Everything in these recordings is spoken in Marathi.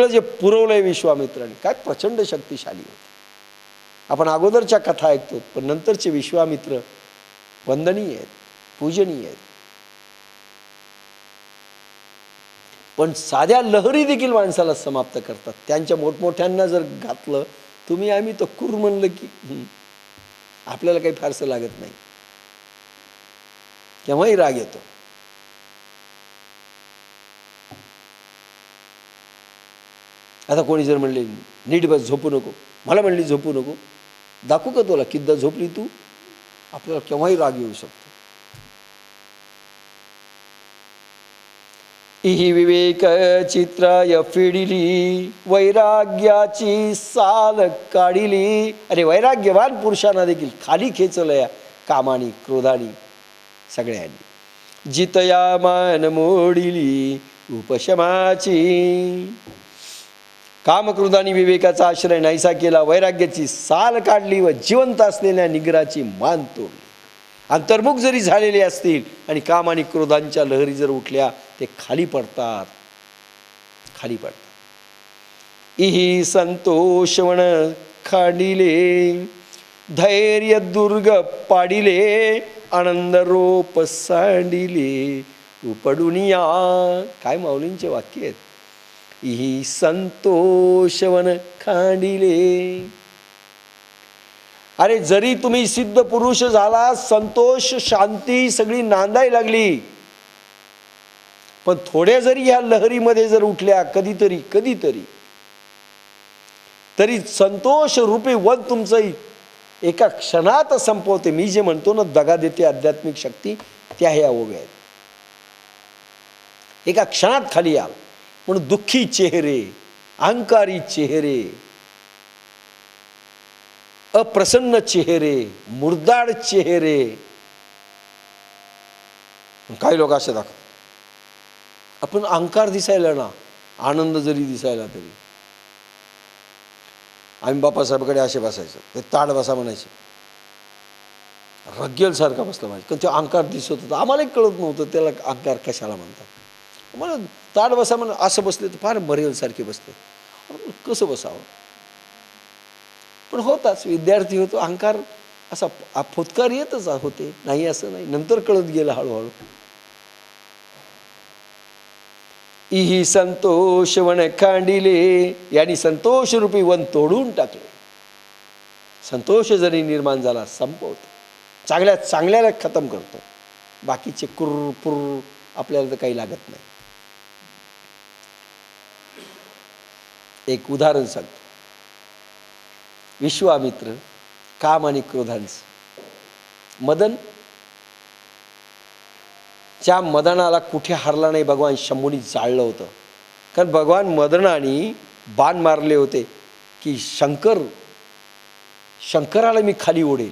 सगळं जे पुरवलंय विश्वामित्राने, काय प्रचंड शक्तिशाली होते. आपण अगोदरच्या कथा ऐकतो, पण नंतरचे विश्वामित्र वंदनीय आहेत, पूजनीय आहेत. पण साध्या लहरी देखील माणसाला समाप्त करतात. त्यांच्या मोठमोठ्यांना जर घातलं, तुम्ही आम्ही तर कुर म्हणलं की आपल्याला काही फारसं लागत नाही, केव्हाही राग येतो. आता कोणी जर म्हणले नीट बस, झोपू नको, मला म्हणली झोपू नको, दाखवू का तुला किद्दा झोपली तू, आपल्याला केव्हाही राग येऊ शकतो. इही विवेक चित्राय फिडिली, वैराग्याची साल काढिली. अरे वैराग्यवान पुरुषांना देखील खाली खेचलंय कामानी क्रोधानी सगळ्यांनी. जितया मान मोडिली उपशमाची, कामक्रोधानी विवेकाचा आश्रय नाहीसा केला, वैराग्याची साल काढली व जिवंत असलेल्या निग्राची मान तोडली. अंतर्मुख जरी झालेले असतील आणि काम आणि क्रोधांच्या लहरी जर उठल्या, ते खाली पडतात, खाली पडतात. इही संतोषवण खांडिले, धैर्य दुर्ग पाडिले, आनंद रोप सांडिले उपडुनिया. काय माऊलींचे वाक्य आहेत. इही संतोषवन खांडिले. अरे जरी तुम्ही सिद्ध पुरुष झाला, संतोष शांती सगळी नांदाय लागली, पण थोड्या जरी या लहरीमध्ये जर उठल्या कधीतरी कधीतरी, तरी संतोष रूपी वन तुमचं एका क्षणात संपवते. मी जे म्हणतो ना, दगा देते आध्यात्मिक शक्ती, त्या ह्या ओव्या आहेत. एका क्षणात खाली या. म्हणून दुःखी चेहरे, अहंकारी चेहरे, अप्रसन्न चेहरे, मुर्दाड चेहरे, काही लोक असे दाखवतात. आपण अहंकार दिसायला ना, आनंद जरी दिसायला तरी आम्ही बापासाहेबाकडे असे बसायचं, ते ताड बसा म्हणायचे, रग्गेल सारखा बसला पाहिजे, कारण ते अहंकार दिसत होता. आम्हालाही कळत नव्हतं त्याला अहंकार कशाला म्हणतात. मला ताड बसा म्हणून असं बसले तर फार बरेल सारखे बसते, कसं बसावं. पण होताच, विद्यार्थी होतो, अहंकार असा फुतकार येतच होते, नाही असं नाही, नंतर कळत गेलं हळूहळू. इही संतोष वन खांडिले, यांनी संतोष रूपी वन तोडून टाकले. संतोष जरी निर्माण झाला, संपवतो, चांगल्या चांगल्याला खतम करतो. बाकीचे कुर्र पुर्र आपल्याला तर काही लागत नाही. एक उदाहरण सांगतो. विश्वामित्र काम आणि क्रोधांचं, मदन, त्या मदनाला कुठे हरला नाही, भगवान शंभूनी जाळलं होतं. कारण भगवान मदनाने बाण मारले होते की शंकराला मी खाली ओढेल.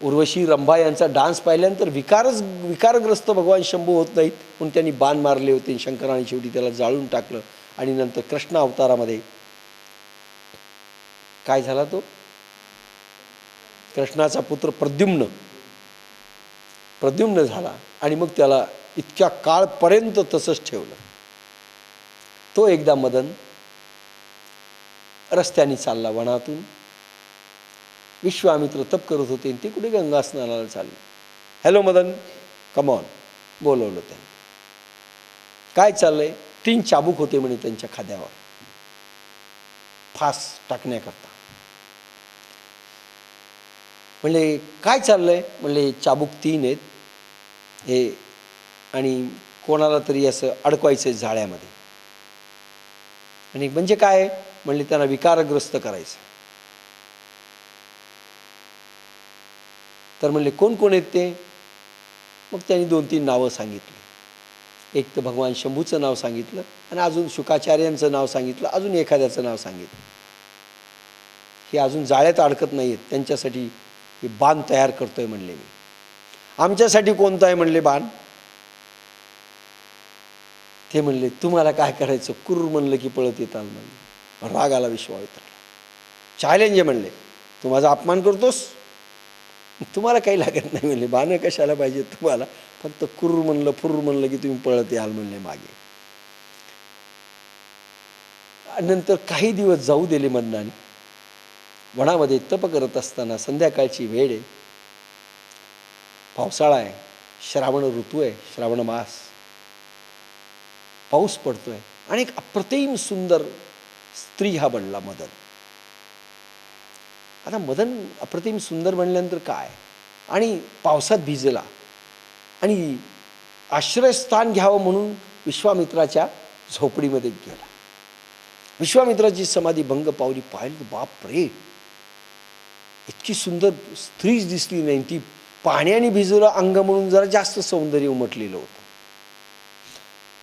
उर्वशी रंभा यांचा डान्स पाहिल्यानंतर विकारग्रस्त भगवान शंभू होत नाहीत, म्हणून त्यांनी बाण मारले होते. शंकराने शेवटी त्याला जाळून टाकलं. आणि नंतर कृष्ण अवतारामध्ये काय झाला, तो कृष्णाचा पुत्र प्रद्युम्न झाला. आणि मग त्याला इतक्या काळपर्यंत तसंच ठेवलं. तो एकदा मदन रस्त्याने चालला वनातून. विश्वामित्र तप करत होते, ते कुठे गंगा स्नानाला चालले. हॅलो मदन, कम ऑन, बोलवलं त्यांनी. काय चाललंय. 3 चाबूक होते म्हणे त्यांच्या खाद्यावर, फास टाकण्याकरता. म्हणले काय चाललंय. म्हणले चाबूक 3 आहेत हे, आणि कोणाला तरी असं अडकवायचं जाळ्यामध्ये. आणि म्हणजे काय. म्हणले त्यांना विकारग्रस्त करायचं. तर म्हणले कोण कोण आहेत ते. मग त्यांनी 2-3 नावं सांगितली. एक तर भगवान शंभूचं नाव सांगितलं, आणि अजून शुकाचार्यांचं नाव सांगितलं, अजून एखाद्याचं नाव सांगितलं. हे अजून जाळ्यात अडकत नाही आहेत, त्यांच्यासाठी हे बाण तयार करतोय म्हणले मी. आमच्यासाठी कोणतं आहे म्हणले बाण. ते म्हणले तुम्हाला काय करायचं, कुर्र म्हणलं की पळत येताल म्हणले. राग आला विश्वामित्राला. चॅलेंज आहे म्हणले, तू माझा अपमान करतोस, तुम्हाला काही लागत नाही म्हणले, बाण कशाला पाहिजे तुम्हाला, फक्त कुर्र म्हणलं फुर्र म्हणलं की तुम्ही पळत याल म्हणले मागे. नंतर काही दिवस जाऊ दिले मदनाने. वनामध्ये तप करत असताना संध्याकाळची वेळ आहे, पावसाळा आहे, श्रावण ऋतू आहे, श्रावण मास, पाऊस पडतोय आणि एक अप्रतिम सुंदर स्त्री हा बनला मदन. आता मदन अप्रतिम सुंदर बनल्यानंतर काय, आणि पावसात भिजला आणि आश्रयस्थान घ्यावं म्हणून विश्वामित्राच्या झोपडीमध्ये गेला. विश्वामित्राची समाधी भंग पावली. पाहिलं, बाप रे, इतकी सुंदर स्त्रीच दिसली नाही. ती पाण्याने भिजवलं अंग म्हणून जरा जास्त सौंदर्य उमटलेलं होतं.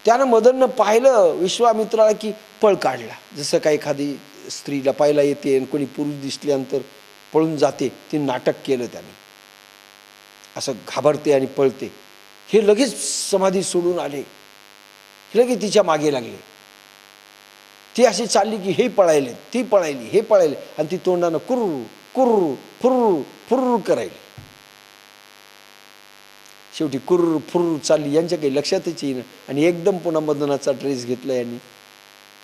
त्यानं मदननं पाहिलं विश्वामित्राला की पळ काढला. जसं काय एखादी स्त्रीला पाहायला येते आणि कोणी पुरुष दिसल्यानंतर पळून जाते, ते नाटक केलं त्याने. असं घाबरते आणि पळते. हे लगेच समाधी सोडून आले, लगेच तिच्या मागे लागले. ती अशी चालली की हे पळायले, ती पळायली, हे पळायले, आणि ती तोंडानं कुर्र कुर्र फुर्र फुर्र करायली. शेवटी कुर्र फुर्र चालली, यांच्या काही लक्षातच येईना. आणि एकदम पुन्हा मदनाचा ड्रेस घेतला यांनी.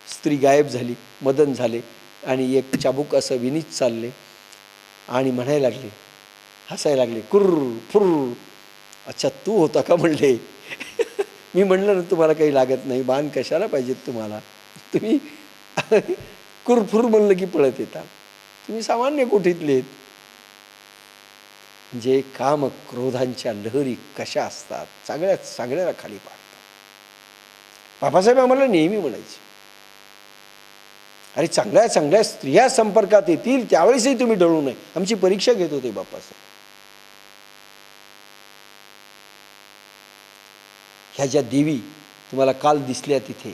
स्त्री गायब झाली, मदन झाले आणि एक चाबूक असं विनीत चालले आणि म्हणायला लागले, हसायला लागले, कुर्र फुर्र. अच्छा, तू होता का म्हणले. मी म्हणलं ना तुम्हाला काही लागत नाही, बाण कशाला पाहिजेत तुम्हाला, तुम्ही कुरफुर म्हणलं की पळत येतात, तुम्ही सामान्य कोठीतले. जे काम क्रोधांच्या लहरी कशा असतात सगळ्याला खाली पाडतात. बाबासाहेब आम्हाला नेहमी म्हणायचे, अरे चांगल्या चांगल्या स्त्रिया संपर्कात येतील त्यावेळेसही तुम्ही ढळू नये. आमची परीक्षा घेत होते बाबासाहेब. ह्या ज्या देवी तुम्हाला काल दिसल्या तिथे,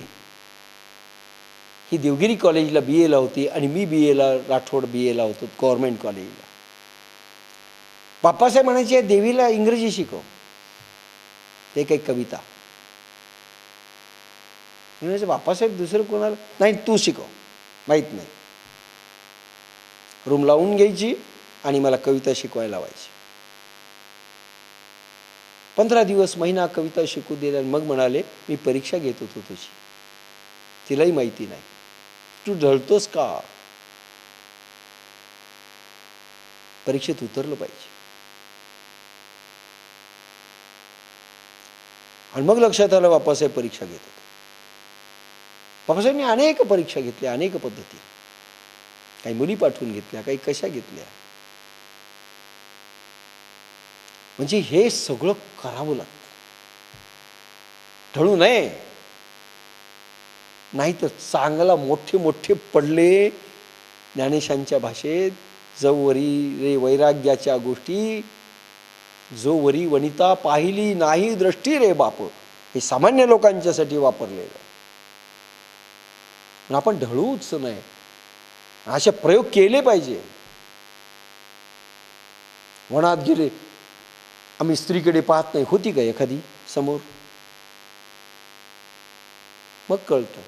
ही देवगिरी कॉलेजला BA ला होती आणि मी BA ला, राठोड BA ला होतो गव्हर्नमेंट कॉलेजला. बाप्पासाहेब म्हणायचे देवीला इंग्रजी शिकव, ते काही कविता. म्हणायचे बाप्पासाहेब दुसरं कोणाला नाही, तू शिकव, माहीत नाही. रूम लावून घ्यायची आणि मला कविता शिकवायला लावायची. 15 दिवस महिना कविता शिकू दिल्या. मग म्हणाले, मी परीक्षा घेत होतो तुझी, तिलाही माहिती नाही, तू ढळतोस का, परीक्षेत उतरलं पाहिजे. आणि मग लक्षात आलं बाप्पासाहेब परीक्षा घेत होते. बाप्पासाहेबांनी अनेक परीक्षा घेतल्या, अनेक पद्धती, काही मुली पाठवून घेतल्या, काही कशा घेतल्या. म्हणजे हे सगळं करावं लागतं, ढळू नये. नाही तर चांगला मोठे मोठे पडले. ज्ञानेशांच्या भाषेत, जवरी रे वैराग्याच्या गोष्टी, जो वरी वनिता पाहिली नाही दृष्टी रे बाप, हे सामान्य लोकांच्यासाठी वापरलेलं आहे. पण आपण ढळूच नाही, असे प्रयोग केले पाहिजे. वनात गेले, आम्ही स्त्रीकडे पाहत नाही, होती का एखादी समोर, मग कळतं.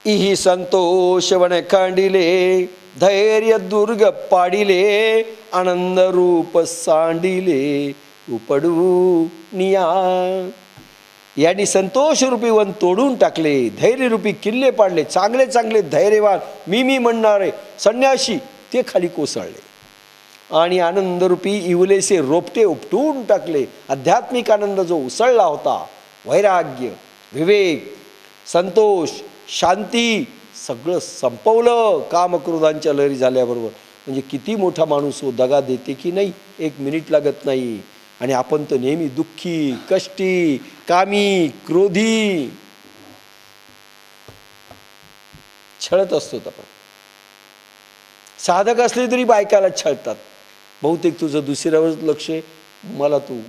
इही संतोष वन खांडिले, धैर्य दुर्ग पाडिले, आनंद रूप सांडिले उपडू निया. यांनी संतोष रूपी वन तोडून टाकले, धैर्य रूपी किल्ले पाडले. चांगले चांगले धैर्यवान मी म्हणणारे संन्यासी ते खाली कोसळले आणि आनंदरूपी इवलेसे रोपटे उपटून टाकले. आध्यात्मिक आनंद जो उसळला होता, वैराग्य, विवेक, संतोष, शांती, सगळं संपवलं कामक्रोधांच्या लहरी झाल्याबरोबर. म्हणजे किती मोठा माणूस हो, दगा देते की नाही, 1 मिनिट लागत नाही. आणि आपण तर नेहमी दुःखी, कष्टी, कामी, क्रोधी, छळत असतो. आपण साधक असले तरी बायकाला छळतात. बहुतेक तुझं दुसऱ्यावरच लक्ष आहे, मला तू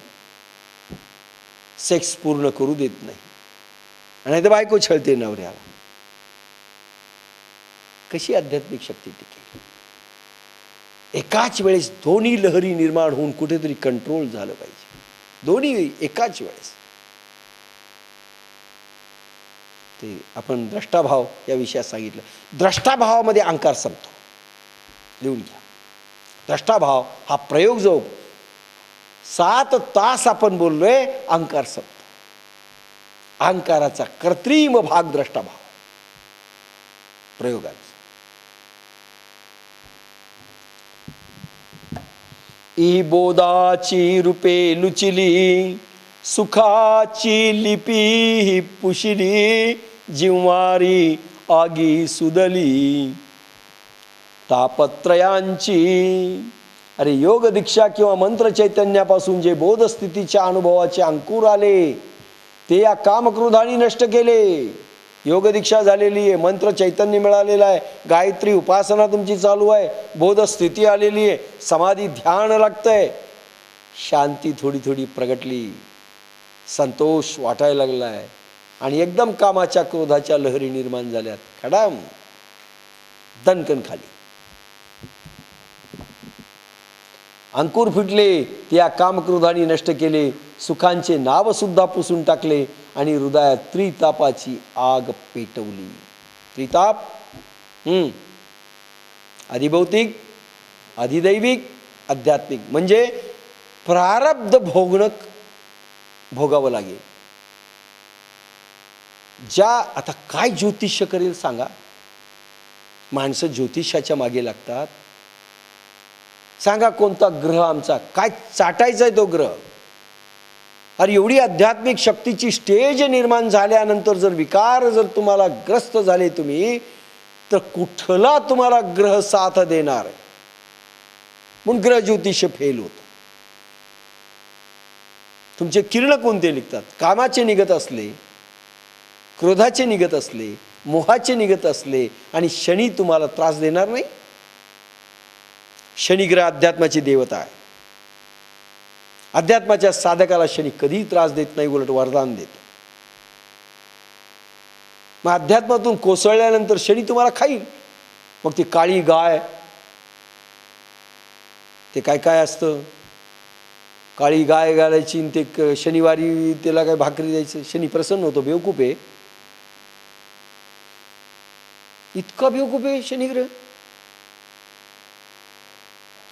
सेक्स पूर्ण करू देत नाही, आणि तर बायको छळते नवऱ्याला. कशी आध्यात्मिक शक्ती टिकेल? एकाच वेळेस दोन्ही लहरी निर्माण होऊन कुठेतरी कंट्रोल झालं पाहिजे, दोन्ही एकाच वेळेस. ते आपण द्रष्टाभाव या विषयात सांगितलं. द्रष्टाभावामध्ये अहंकार संपतो, लिहून घ्या. द्रष्टाभाव हा प्रयोग जो 7 तास आपण बोललोय, अहंकार संपतो. अहंकाराचा कृत्रिम भाग द्रष्टा भाव प्रयोगाचा. ई बोधाची रूपे लुचिली, सुखाची लिपी पुशिली, जिव्हारी आगी सुदली तापत्रयांची. अरे योग दीक्षा किंवा मंत्र चैतन्यापासून जे बोधस्थितीच्या अनुभवाचे अंकुर आले ते या कामक्रोधाने नष्ट केले. योग दीक्षा झालेली आहे, मंत्र चैतन्य मिळालेलं आहे, गायत्री उपासना तुमची चालू आहे, बोधस्थिती आलेली आहे, समाधी ध्यान लागतंय, शांती थोडी थोडी प्रगटली, संतोष वाटायला लागलाय आणि एकदम कामाच्या क्रोधाच्या लहरी निर्माण झाल्यात. खडाम दणकन खाली अंकुर फुटले. त्या कामक्रोधाने नष्ट केले, सुखांचे नाव सुद्धा पुसून टाकले आणि हृदयात त्रितापाची आग पेटवली. त्रिताप अधिभौतिक, अधिदैविक, आध्यात्मिक. म्हणजे प्रारब्ध भोगावं लागेल. आता काय ज्योतिष्य करेल सांगा. माणसं ज्योतिषाच्या मागे लागतात. सांगा कोणता ग्रह आमचा काय चाटायचा आहे तो ग्रह. अरे एवढी आध्यात्मिक शक्तीची स्टेज निर्माण झाल्यानंतर जर विकार जर तुम्हाला ग्रस्त झाले तुम्ही, तर कुठला तुम्हाला ग्रह साथ देणार. म्हणून ग्रह ज्योतिष फेल होत. तुमचे किरण कोणते निघतात. कामाचे निघत असले, क्रोधाचे निघत असले, मोहाचे निघत असले आणि शनी तुम्हाला त्रास देणार नाही. शनिग्रह अध्यात्माची देवता आहे. अध्यात्माच्या साधकाला शनी कधीही त्रास देत नाही, उलट वरदान देतो. मग अध्यात्मातून कोसळल्यानंतर शनी तुम्हाला खाईल. मग ती काळी गाय, ते काय काय असतं, काळी गाय घालायची, ते शनिवारी त्याला काय भाकरी द्यायचं. शनी प्रसन्न होतो. बेवकूफ आहे, इतका बेवकूफ आहे शनिग्रह.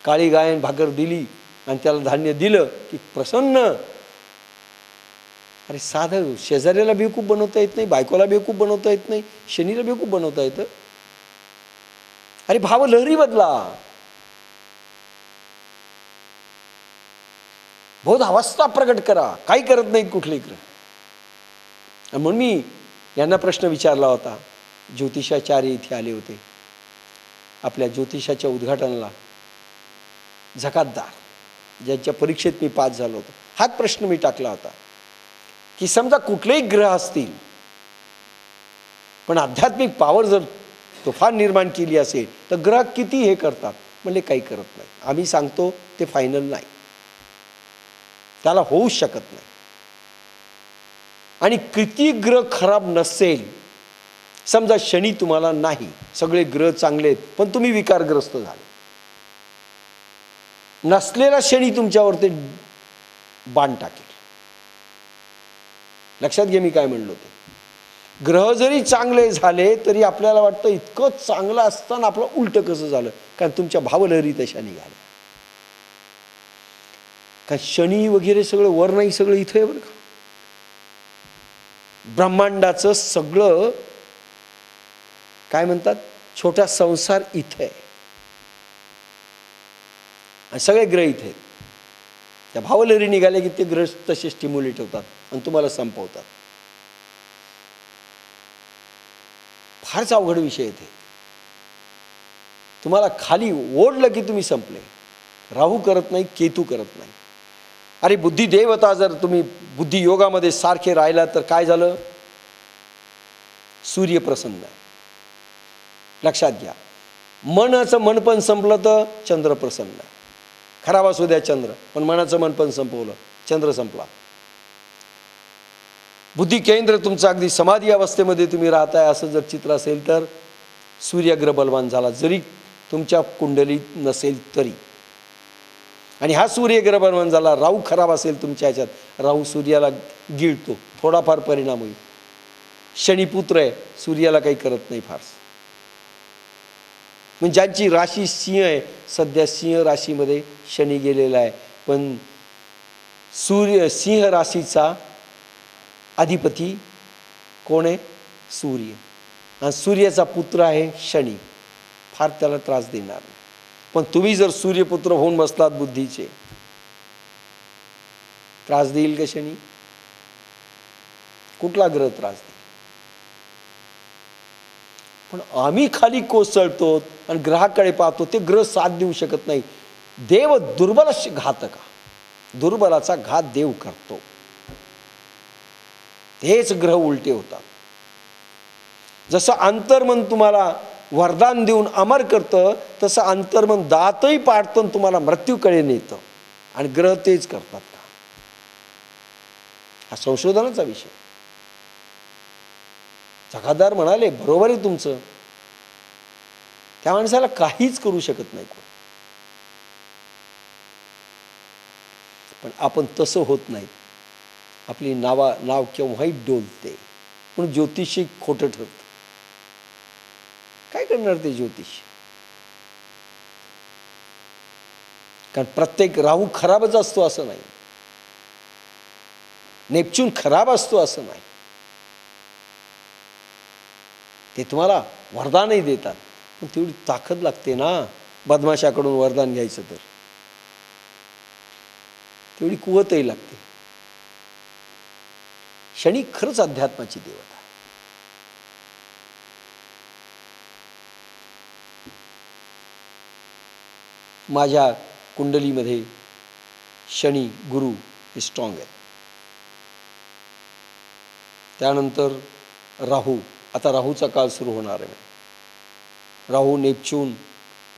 काळी गाय भाकर दिली आणि त्याला धान्य दिलं की प्रसन्न. अरे साधं शेजाऱ्याला बेवकूफ बनवता येत नाही, बायकोला बेवकूफ बनवता येत नाही, शनीला बेवकूफ बनवता येतं. अरे भाव लहरी बदला, बहुत अवस्था प्रकट करा. काही करत नाहीत कुठले ग्रह. म्हणून मी यांना प्रश्न विचारला होता. ज्योतिषाचार्य इथे आले होते आपल्या ज्योतिषाच्या उद्घाटनाला, झकातदार, ज्यांच्या परीक्षेत मी पास झालो होतो. हाच प्रश्न मी टाकला होता की समजा कुठलेही ग्रह असतील पण आध्यात्मिक पावर जर तुफान निर्माण केली असेल तर ग्रह किती हे करतात. म्हणजे काही करत नाही. आम्ही सांगतो ते फायनल नाही, त्याला होऊच शकत नाही. आणि किती ग्रह खराब नसेल, समजा शनी तुम्हाला नाही, सगळे ग्रह चांगले आहेत पण तुम्ही विकारग्रस्त झाले, नसलेला शनी तुमच्यावर ते बाण टाकेल. लक्षात घे मी काय म्हणलो ते. ग्रह जरी चांगले झाले तरी आपल्याला वाटतं इतकं चांगलं असताना आपलं उलटं कसं झालं, कारण तुमच्या भावलहरी तशा निघाल्या. कारण शनी वगैरे सगळं वर नाही, सगळं इथं आहे बरं का. ब्रह्मांडाचं सगळं काय म्हणतात, छोटा संसार इथे आहे आणि सगळे ग्रह इथे आहेत. त्या भावलहरी निघाले की ते ग्रह तसे स्टिम्युलेट होतात आणि तुम्हाला संपवतात. फारच अवघड विषय येते. तुम्हाला खाली ओढलं की तुम्ही संपले. राहू करत नाही, केतू करत नाही. अरे बुद्धी देवता जर तुम्ही बुद्धी योगामध्ये सारखे राहिला तर काय झालं, सूर्य प्रसन्न आहे. लक्षात घ्या. मनाचं मन पण संपलं तर चंद्र प्रसन्न आहे. खराब असू द्या चंद्र, पण मनाचं मन पण संपवलं, चंद्र संपला. बुद्धी केंद्र तुमचं अगदी समाधी अवस्थेमध्ये तुम्ही राहताय असं जर चित्र असेल तर सूर्यग्रह बलवान झाला, जरी तुमच्या कुंडलीत नसेल तरी. आणि हा सूर्यग्रह बलवान झाला. राहू खराब असेल तुमच्या ह्याच्यात, राहू सूर्याला गिळतो, थोडाफार परिणाम होईल. शनिपुत्र आहे, सूर्याला काही करत नाही फारस. म्हणजे ज्यांची राशी सिंह आहे, सध्या सिंह राशीमध्ये शनी गेलेला आहे, पण सिंह राशीचा अधिपती कोण आहे? सूर्य. आणि सूर्याचा पुत्र आहे शनी. फार त्याला त्रास देणार नाही. पण तुम्ही जर सूर्यपुत्र होऊन बसलात बुद्धीचे, त्रास देईल का शनी? कुठला ग्रह त्रास देईल? पण आम्ही खाली कोसळतो आणि ग्रहाकडे पाहतो, ते ग्रह साथ देऊ शकत नाही. देव दुर्बलाशी घातका, दुर्बलाचा घात देव करतो. हेच ग्रह उलटे होतात. जसं अंतर्मन तुम्हाला वरदान देऊन अमर करतं, तसं अंतर्मन दातही पाडतं तुम्हाला मृत्यूकडे नेतं. आणि ग्रह तेच करतात का? हा संशोधनाचा विषय. जगादार म्हणाले बरोबर आहे तुमचं, त्या माणसाला काहीच करू शकत नाही कोण. पण आपण तसं होत नाही. आपली नाव केव्हाही डोलते. म्हणून ज्योतिषी खोटं ठरतं. काय करणार ते ज्योतिष? कारण प्रत्येक राहू खराबच असतो असं नाही, नेपच्यून खराब असतो असं नाही. ते तुम्हाला वरदानही देतात, पण तेवढी ताकद लागते ना बदमाशाकडून वरदान घ्यायचं तर. तेवढी कुवतही लागते. शनी खरंच अध्यात्माची देवता आहे. माझ्या कुंडलीमध्ये शनी गुरु हे स्ट्रॉंग आहे. त्यानंतर राहू, आता राहूचा काळ सुरू होणार आहे. राहू नेपच्यून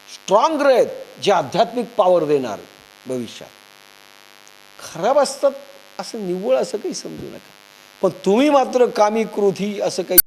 स्ट्रॉंग ग्रह आहेत, जे आध्यात्मिक पॉवर देणार भविष्यात. खराब असतात असं निव्वळ असं काही समजू नका. पण तुम्ही मात्र कामी क्रोधी असं काही